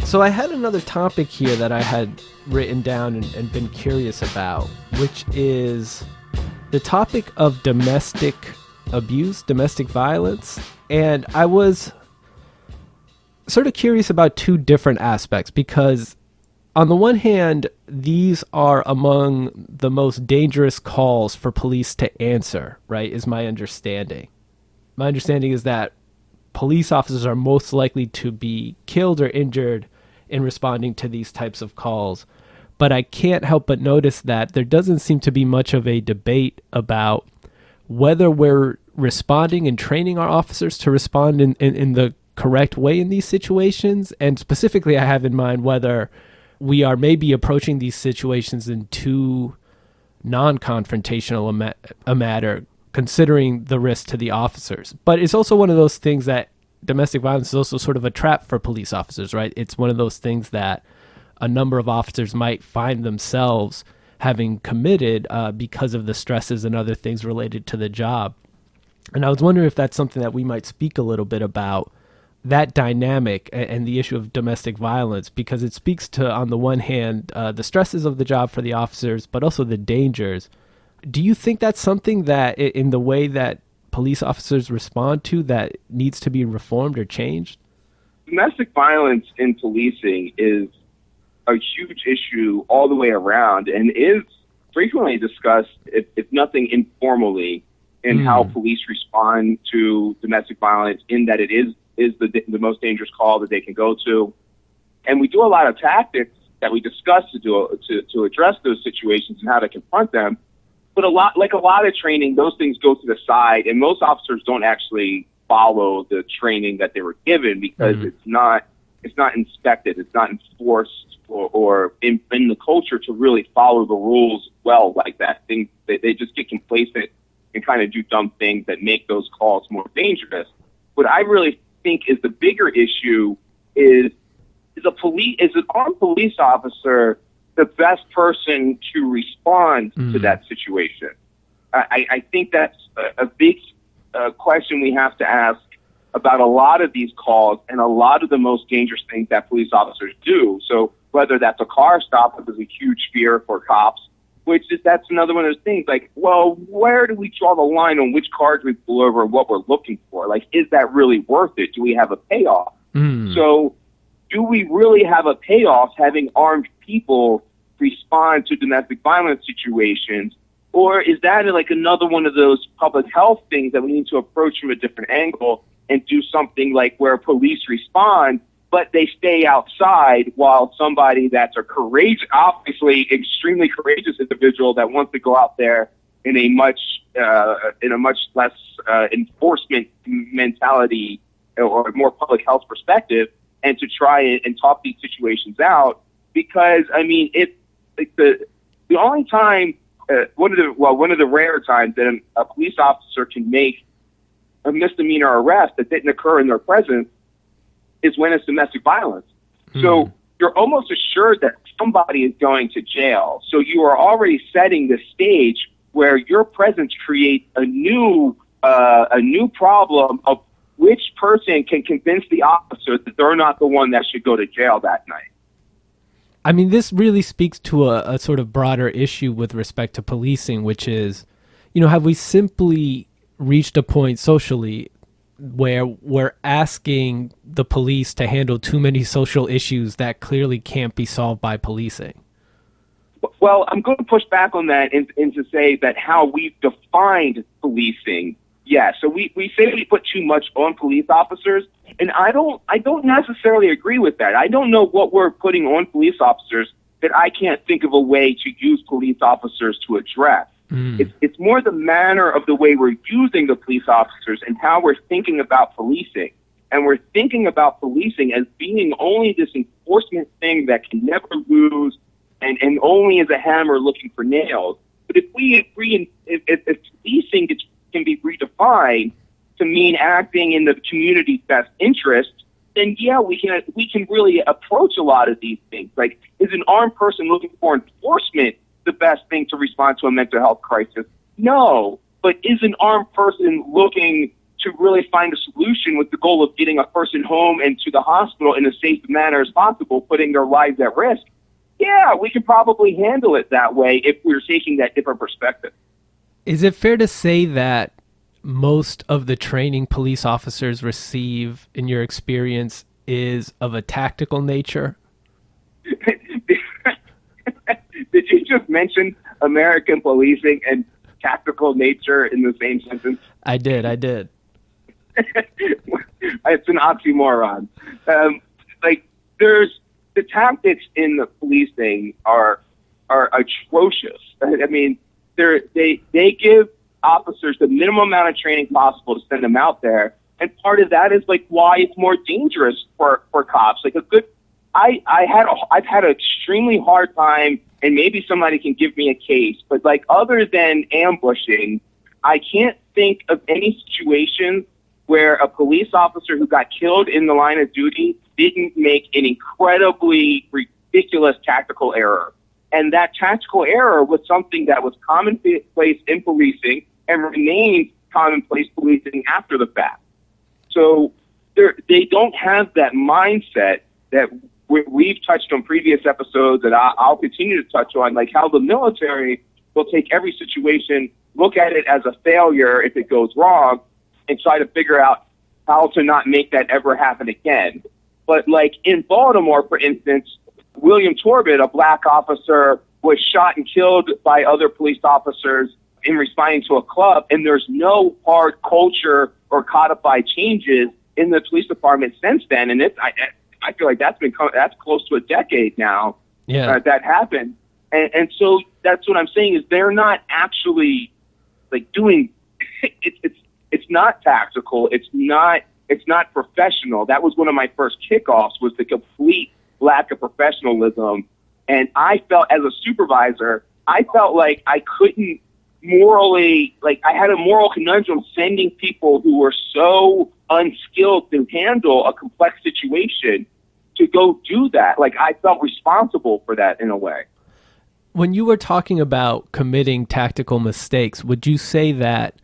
So I had another topic here that I had written down and been curious about, which is the topic of domestic abuse, domestic violence. And I was sort of curious about two different aspects, because on the one hand, these are among the most dangerous calls for police to answer, right, is my understanding. My understanding is that police officers are most likely to be killed or injured in responding to these types of calls. But I can't help but notice that there doesn't seem to be much of a debate about whether we're responding and training our officers to respond in the correct way in these situations. And specifically, I have in mind whether we are maybe approaching these situations in too non-confrontational a matter, considering the risk to the officers. But it's also one of those things that domestic violence is also sort of a trap for police officers, right? It's one of those things that a number of officers might find themselves having committed because of the stresses and other things related to the job. And I was wondering if that's something that we might speak a little bit about, that dynamic and the issue of domestic violence, because it speaks to, on the one hand, the stresses of the job for the officers, but also the dangers. Do you think that's something that in the way that police officers respond to that needs to be reformed or changed? Domestic violence in policing is a huge issue all the way around and is frequently discussed, if nothing informally, in how police respond to domestic violence, in that it is the most dangerous call that they can go to. And we do a lot of tactics that we discuss to address those situations and how to confront them. But a lot of training, those things go to the side, and most officers don't actually follow the training that they were given because it's not inspected, it's not enforced, or in the culture to really follow the rules well like that. They just get complacent and kind of do dumb things that make those calls more dangerous. What I really think is the bigger issue is an armed police officer the best person to respond to that situation? I think that's a big question we have to ask about a lot of these calls and a lot of the most dangerous things that police officers do. So whether that's a car stop, which is a huge fear for cops, that's another one of those things. Like, well, where do we draw the line on which cars we pull over and what we're looking for? Like, is that really worth it? Do we have a payoff? So do we really have a payoff having armed people respond to domestic violence situations? Or is that like another one of those public health things that we need to approach from a different angle and do something like where police respond, but they stay outside while somebody that's a courageous, obviously extremely courageous individual that wants to go out there in a much less enforcement mentality or more public health perspective, and to try and talk these situations out. Because I mean, the only time, one of the rare times that a police officer can make a misdemeanor arrest that didn't occur in their presence is when it's domestic violence. So you're almost assured that somebody is going to jail. So you are already setting the stage where your presence creates a new problem of which person can convince the officer that they're not the one that should go to jail that night. I mean, this really speaks to a sort of broader issue with respect to policing, which is, have we simply reached a point socially where we're asking the police to handle too many social issues that clearly can't be solved by policing? Well, I'm going to push back on that and to say that how we've defined policing, yeah. So we say we put too much on police officers, and I don't necessarily agree with that. I don't know what we're putting on police officers that I can't think of a way to use police officers to address. It's more the manner of the way we're using the police officers and how we're thinking about policing. And we're thinking about policing as being only this enforcement thing that can never lose and only as a hammer looking for nails. But if we agree, if policing can be redefined to mean acting in the community's best interest, then yeah, we can really approach a lot of these things. Like, is an armed person looking for enforcement the best thing to respond to a mental health crisis? No. But is an armed person looking to really find a solution with the goal of getting a person home and to the hospital in as safe a manner as possible, putting their lives at risk, yeah, we could probably handle it that way if we were taking that different perspective. Is it fair to say that most of the training police officers receive, in your experience, is of a tactical nature? Did you just mention American policing and tactical nature in the same sentence? I did. It's an oxymoron. There's the tactics in the policing are atrocious. I mean, they give officers the minimum amount of training possible to send them out there, and part of that is like why it's more dangerous for cops. Like I've had an extremely hard time, and maybe somebody can give me a case, but like other than ambushing, I can't think of any situation where a police officer who got killed in the line of duty didn't make an incredibly ridiculous tactical error. And that tactical error was something that was commonplace in policing and remains commonplace policing after the fact. So they don't have that mindset that we've touched on previous episodes, and I'll continue to touch on, like how the military will take every situation, look at it as a failure if it goes wrong, and try to figure out how to not make that ever happen again. But like in Baltimore, for instance, William Torbett, a black officer, was shot and killed by other police officers in responding to a club, and there's no hard culture or codified changes in the police department since then. And I feel like that's close to a decade now. Yeah, that happened, and so that's what I'm saying is they're not actually like doing. It's not tactical. It's not professional. That was one of my first kickoffs, was the complete lack of professionalism. And I felt, as a supervisor, I felt like I couldn't morally, like I had a moral conundrum sending people who were so unskilled to handle a complex situation to go do that. Like I felt responsible for that in a way. When you were talking about committing tactical mistakes, would you say that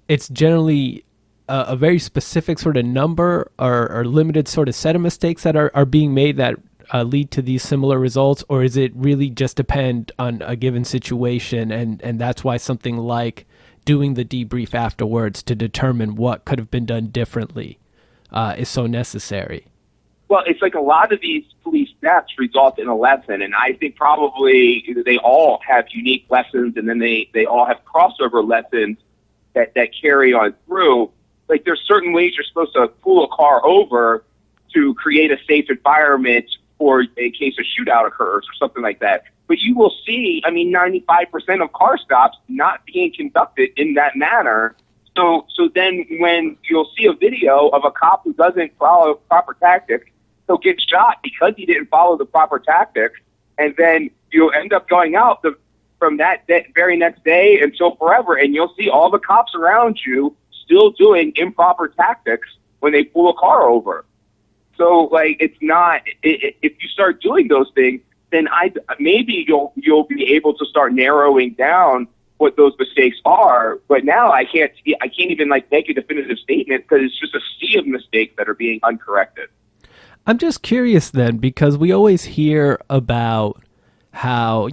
it's generally a very specific sort of number or limited sort of set of mistakes that are being made that lead to these similar results? Or is it really just depend on a given situation, and that's why something like doing the debrief afterwards to determine what could have been done differently is so necessary? Well, it's like a lot of these police deaths result in a lesson, and I think probably they all have unique lessons, and then they all have crossover lessons that carry on through. Like there's certain ways you're supposed to pull a car over to create a safe environment for a case a shootout occurs or something like that. But you will see, 95% of car stops not being conducted in that manner. So then when you'll see a video of a cop who doesn't follow proper tactics, he'll get shot because he didn't follow the proper tactics. And then you'll end up going out from that very next day until forever. And you'll see all the cops around you still doing improper tactics when they pull a car over. So like, it's not, if you start doing those things, then maybe you'll be able to start narrowing down what those mistakes are. But now I can't even like make a definitive statement because it's just a sea of mistakes that are being uncorrected. I'm just curious then, because we always hear about how,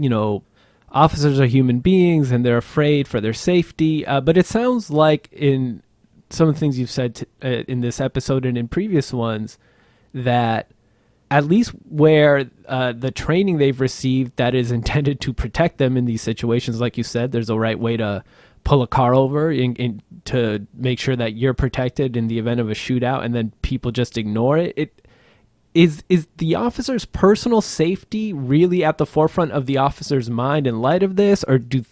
officers are human beings and they're afraid for their safety. But it sounds like in some of the things you've said in this episode and in previous ones, that at least where the training they've received that is intended to protect them in these situations, like you said, there's a right way to pull a car over to make sure that you're protected in the event of a shootout, and then people just ignore it. Is the officer's personal safety really at the forefront of the officer's mind in light of this, or do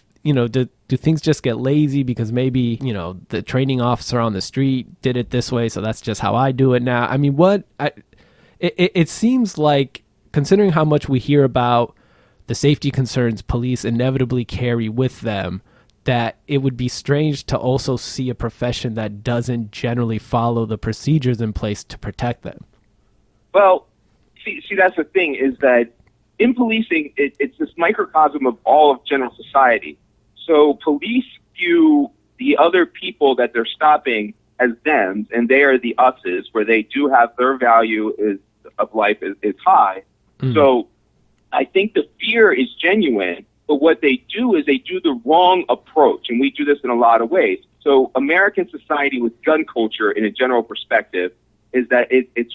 things just get lazy because maybe the training officer on the street did it this way, so that's just how I do it now? I mean, it seems like, considering how much we hear about the safety concerns police inevitably carry with them, that it would be strange to also see a profession that doesn't generally follow the procedures in place to protect them. Well, see, that's the thing, is that in policing, it's this microcosm of all of general society. So police view the other people that they're stopping as thems, and they are the us's, where they do have their value of life is high. So I think the fear is genuine, but what they do is they do the wrong approach, and we do this in a lot of ways. So American society with gun culture in a general perspective is that it's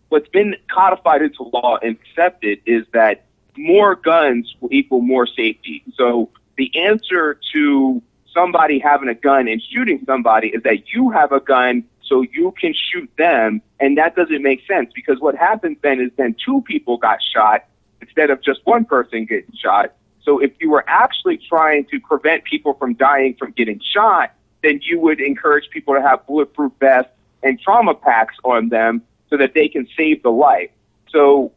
what's been codified into law and accepted is that more guns will equal more safety. So the answer to somebody having a gun and shooting somebody is that you have a gun so you can shoot them, and that doesn't make sense, because what happens then is then two people got shot instead of just one person getting shot. So if you were actually trying to prevent people from dying from getting shot, then you would encourage people to have bulletproof vests and trauma packs on them so that they can save the life. So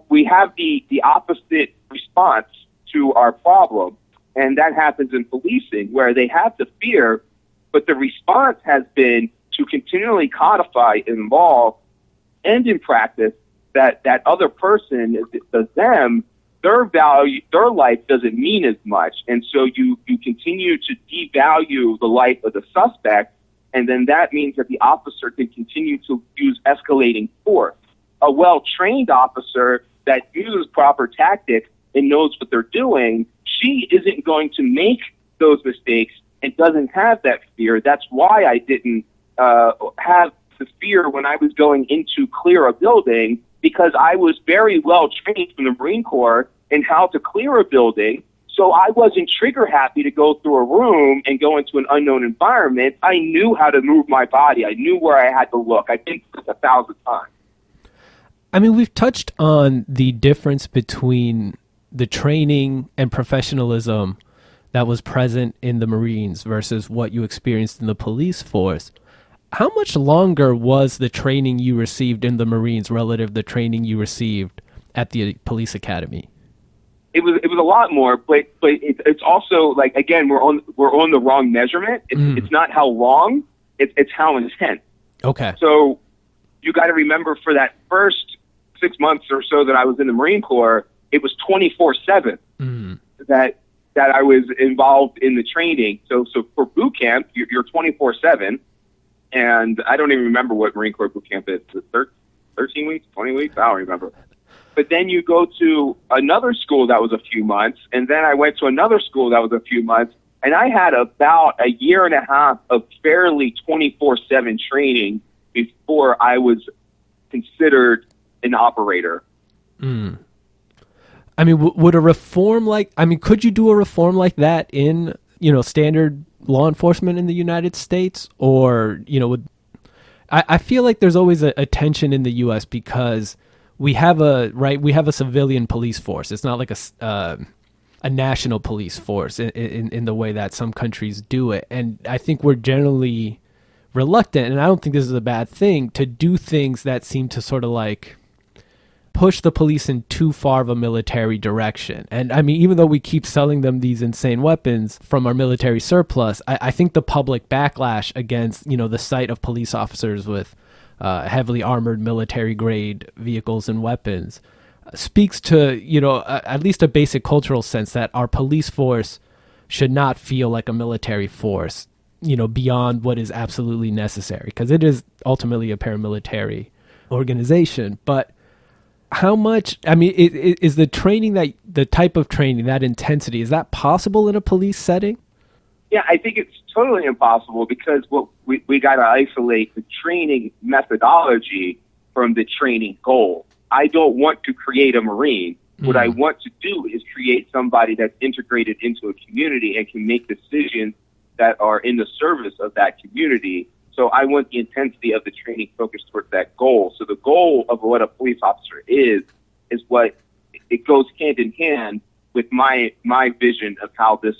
we have the opposite response to our problem, and that happens in policing, where they have the fear, but the response has been to continually codify in law and in practice that other person, them, their value, their life doesn't mean as much. And so you continue to devalue the life of the suspect, and then that means that the officer can continue to use escalating force. A well-trained officer that uses proper tactics and knows what they're doing, she isn't going to make those mistakes and doesn't have that fear. That's why I didn't have the fear when I was going into clear a building, because I was very well trained from the Marine Corps in how to clear a building. So I wasn't trigger happy to go through a room and go into an unknown environment. I knew how to move my body. I knew where I had to look. I've been through this 1,000 times. I mean, we've touched on the difference between the training and professionalism that was present in the Marines versus what you experienced in the police force. How much longer was the training you received in the Marines relative to the training you received at the police academy? It was a lot more, but it's also like, again, we're on the wrong measurement. It's not how long, it's how intense. Okay. So you got to remember, for that first 6 months or so that I was in the Marine Corps, it was 24/7 that I was involved in the training. So for boot camp, you're 24/7, and I don't even remember what Marine Corps boot camp is. Is it 13 weeks, 20 weeks? I don't remember. But then you go to another school that was a few months, and then I went to another school that was a few months, and I had about a year and a half of fairly 24/7 training before I was considered an operator. I mean, would a reform could you do a reform like that in, standard law enforcement in the United States? Or, I feel like there's always a tension in the U.S. because we have a civilian police force. It's not like a national police force in the way that some countries do it. And I think we're generally reluctant, and I don't think this is a bad thing, to do things that seem to sort of like push the police in too far of a military direction. And I mean, even though we keep selling them these insane weapons from our military surplus, I think the public backlash against, the sight of police officers with heavily armored military grade vehicles and weapons speaks to, at least a basic cultural sense that our police force should not feel like a military force, beyond what is absolutely necessary, because it is ultimately a paramilitary organization. But how much, is the training, the type of training, that intensity, is that possible in a police setting? Yeah, I think it's totally impossible, because we got to isolate the training methodology from the training goal. I don't want to create a Marine. What I want to do is create somebody that's integrated into a community and can make decisions that are in the service of that community. So I want the intensity of the training focused towards that goal. So the goal of what a police officer is what it goes hand in hand with my vision of how this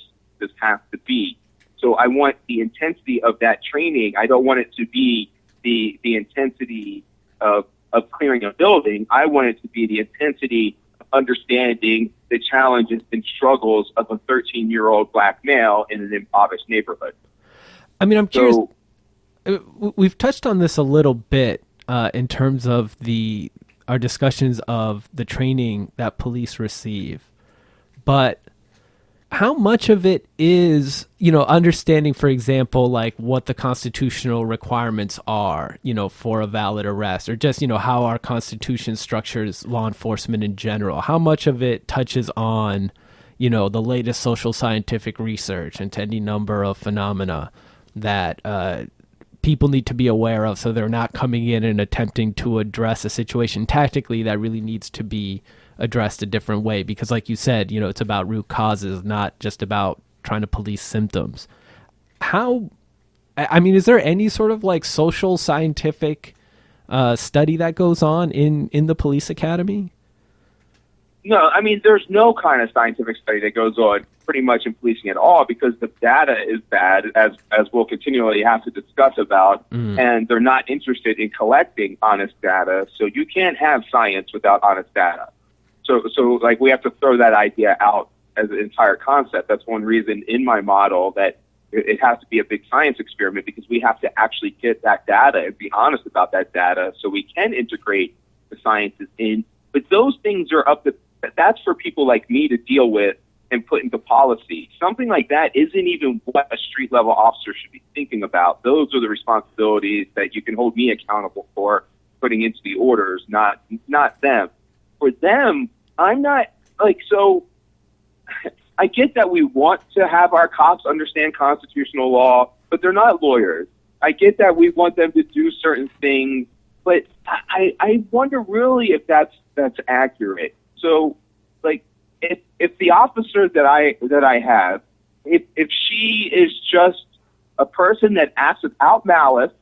has to be. So I want the intensity of that training. I don't want it to be the intensity of clearing a building. I want it to be the intensity of understanding the challenges and struggles of a 13-year-old black male in an impoverished neighborhood. I mean, I'm curious. We've touched on this a little bit in terms of our discussions of the training that police receive, but how much of it is, understanding, for example, like what the constitutional requirements are, for a valid arrest, or just, how our Constitution structures law enforcement in general? How much of it touches on, the latest social scientific research into any number of phenomena that people need to be aware of, so they're not coming in and attempting to address a situation tactically that really needs to be addressed a different way? Because like you said, it's about root causes, not just about trying to police symptoms. Is there any sort of like social scientific study that goes on in the police academy? No, I mean, there's no kind of scientific study that goes on pretty much in policing at all, because the data is bad, as we'll continually have to discuss about, and they're not interested in collecting honest data. So you can't have science without honest data. So like, we have to throw that idea out as an entire concept. That's one reason in my model that it has to be a big science experiment, because we have to actually get that data and be honest about that data so we can integrate the sciences in. But those things are that's for people like me to deal with and put into policy. Something like that isn't even what a street level officer should be thinking about. Those are the responsibilities that you can hold me accountable for putting into the orders, not them. For them, I'm not so I get that we want to have our cops understand constitutional law, but they're not lawyers. I get that we want them to do certain things, but I wonder really if that's accurate. So, like, if the officer that I have, if she is just a person that acts without malice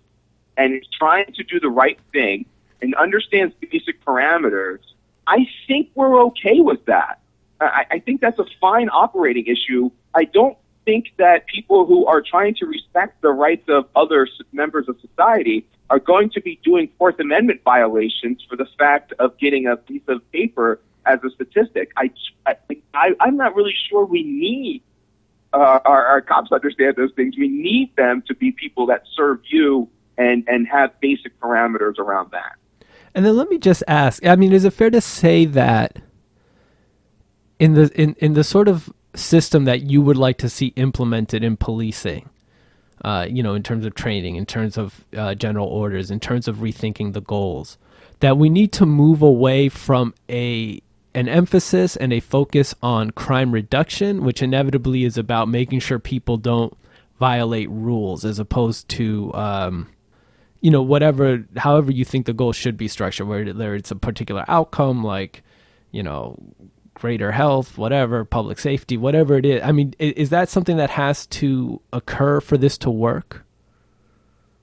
and is trying to do the right thing and understands basic parameters, I think we're okay with that. I think that's a fine operating issue. I don't think that people who are trying to respect the rights of other members of society are going to be doing Fourth Amendment violations for the fact of getting a piece of paper as a statistic. I'm not really sure we need our cops to understand those things. We need them to be people that serve you and have basic parameters around that. And then let me just ask, is it fair to say that in the sort of system that you would like to see implemented in policing, in terms of training, in terms of general orders, in terms of rethinking the goals, that we need to move away from an emphasis and a focus on crime reduction, which inevitably is about making sure people don't violate rules, as opposed to however you think the goal should be structured, whether it's a particular outcome, like, greater health, whatever, public safety, whatever it is. Is that something that has to occur for this to work?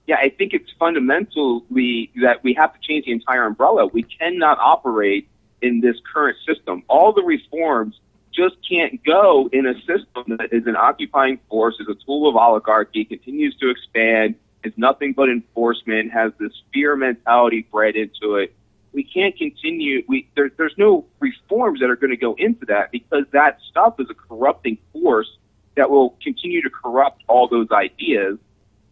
Yeah, I think it's fundamentally that we have to change the entire umbrella. We cannot operate in this current system. All the reforms just can't go in a system that is an occupying force, is a tool of oligarchy, continues to expand, is nothing but enforcement, has this fear mentality bred into it. We can't continue. There's no reforms that are going to go into that, because that stuff is a corrupting force that will continue to corrupt all those ideas.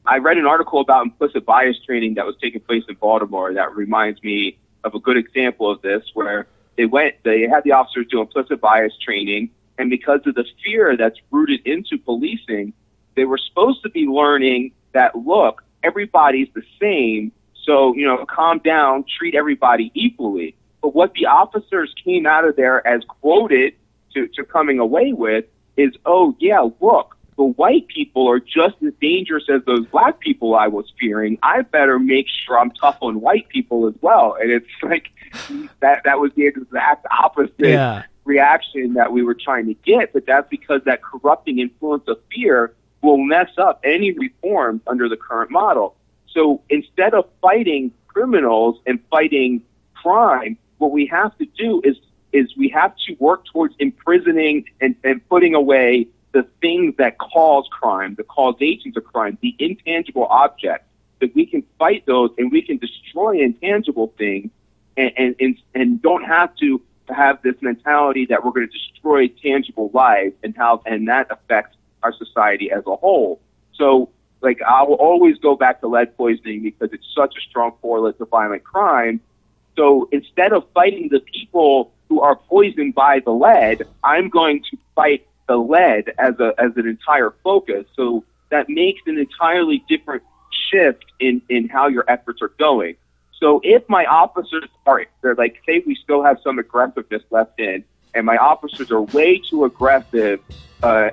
I read an article about implicit bias training that was taking place in Baltimore that reminds me of a good example of this, where they had the officers do implicit bias training, and because of the fear that's rooted into policing, they were supposed to be learning that, look, everybody's the same, so, calm down, treat everybody equally. But what the officers came out of there as quoted to coming away with is, oh, yeah, look, the white people are just as dangerous as those black people I was fearing. I better make sure I'm tough on white people as well. And it's like that was the exact opposite reaction that we were trying to get. But that's because that corrupting influence of fear will mess up any reforms under the current model. So instead of fighting criminals and fighting crime, what we have to do is we have to work towards imprisoning and putting away the things that cause crime, the causations of crime, the intangible objects, that we can fight those and we can destroy intangible things and don't have to have this mentality that we're going to destroy tangible lives and that affects our society as a whole. So, like, I will always go back to lead poisoning because it's such a strong correlate to violent crime. So instead of fighting the people who are poisoned by the lead, I'm going to fight the lead as an entire focus. So that makes an entirely different shift in how your efforts are going. So if my officers they're like, say we still have some aggressiveness left in, and my officers are way too aggressive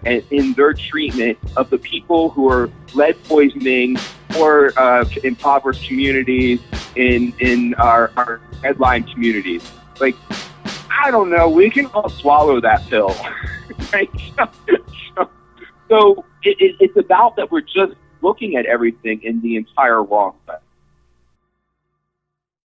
in their treatment of the people who are lead poisoning or impoverished communities in our headline communities. Like, I don't know, we can all swallow that pill. Right? So it's about that we're just looking at everything in the entire wrong way.